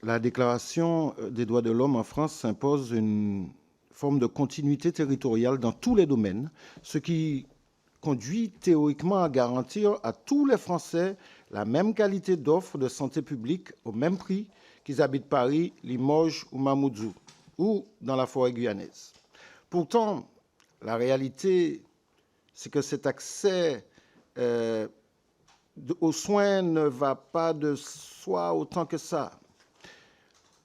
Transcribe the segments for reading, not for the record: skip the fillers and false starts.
La Déclaration des droits de l'homme en France impose une forme de continuité territoriale dans tous les domaines, ce qui conduit théoriquement à garantir à tous les Français la même qualité d'offre de santé publique au même prix qu'ils habitent Paris, Limoges ou Mamoudzou, ou dans la forêt guyanaise. Pourtant, la réalité, c'est que cet accès aux soins ne va pas de soi autant que ça,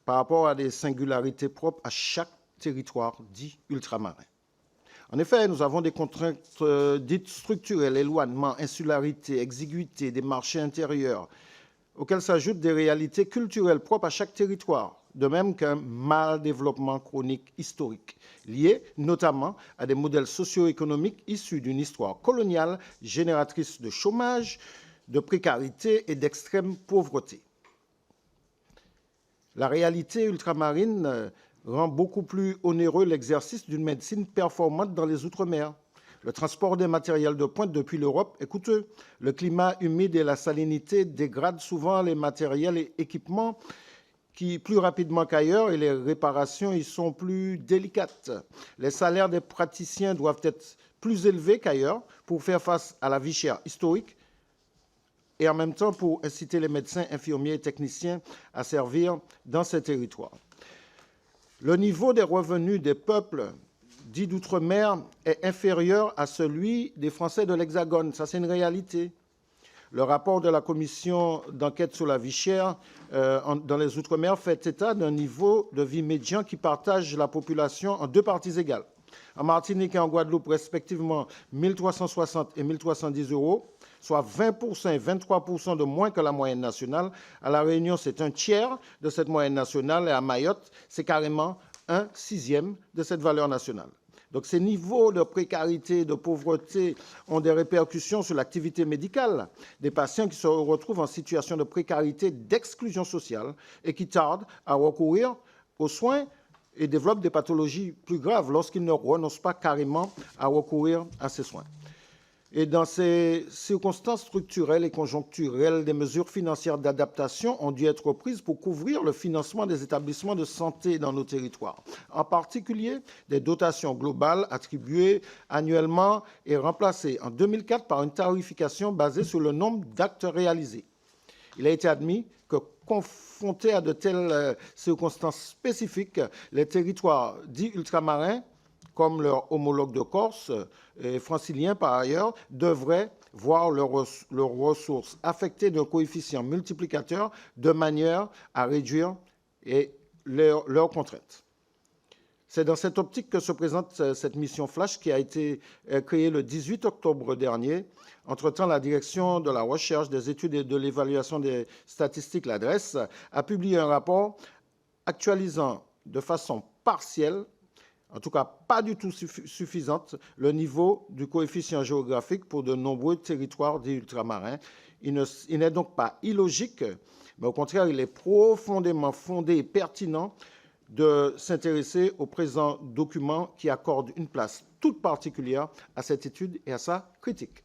par rapport à des singularités propres à chaque territoire dit ultramarin. En effet, nous avons des contraintes dites structurelles, éloignement, insularité, exiguïté des marchés intérieurs, auxquelles s'ajoutent des réalités culturelles propres à chaque territoire, de même qu'un mal développement chronique historique, lié notamment à des modèles socio-économiques issus d'une histoire coloniale génératrice de chômage, de précarité et d'extrême pauvreté. La réalité ultramarine rend beaucoup plus onéreux l'exercice d'une médecine performante dans les Outre-mer. Le transport des matériels de pointe depuis l'Europe est coûteux. Le climat humide et la salinité dégradent souvent les matériels et équipements plus rapidement qu'ailleurs et les réparations y sont plus délicates. Les salaires des praticiens doivent être plus élevés qu'ailleurs pour faire face à la vie chère historique et en même temps pour inciter les médecins, infirmiers et techniciens à servir dans ces territoires. Le niveau des revenus des peuples dits d'outre-mer est inférieur à celui des Français de l'Hexagone. Ça, c'est une réalité. Le rapport de la commission d'enquête sur la vie chère dans les Outre-mer fait état d'un niveau de vie médian qui partage la population en deux parties égales. En Martinique et en Guadeloupe, respectivement 1 360 et 1 310 euros, soit 20% et 23% de moins que la moyenne nationale. À La Réunion, c'est un tiers de cette moyenne nationale et à Mayotte, c'est carrément un sixième de cette valeur nationale. Donc ces niveaux de précarité et de pauvreté ont des répercussions sur l'activité médicale des patients qui se retrouvent en situation de précarité, d'exclusion sociale et qui tardent à recourir aux soins et développent des pathologies plus graves lorsqu'ils ne renoncent pas carrément à recourir à ces soins. Et dans ces circonstances structurelles et conjoncturelles, des mesures financières d'adaptation ont dû être prises pour couvrir le financement des établissements de santé dans nos territoires. En particulier, des dotations globales attribuées annuellement et remplacées en 2004 par une tarification basée sur le nombre d'actes réalisés. Il a été admis que, confrontés à de telles circonstances spécifiques, les territoires dits ultramarins, comme leurs homologues de Corse et franciliens par ailleurs, devraient voir leurs ressources affectées d'un coefficient multiplicateur de manière à réduire leurs contraintes. C'est dans cette optique que se présente cette mission Flash qui a été créée le 18 octobre dernier. Entre-temps, la Direction de la recherche, des études et de l'évaluation des statistiques, l'adresse, a publié un rapport actualisant de façon partielle, en tout cas pas du tout suffisante, le niveau du coefficient géographique pour de nombreux territoires dits ultramarins. Il n'est donc pas illogique, mais au contraire, il est profondément fondé et pertinent de s'intéresser au présent document qui accorde une place toute particulière à cette étude et à sa critique.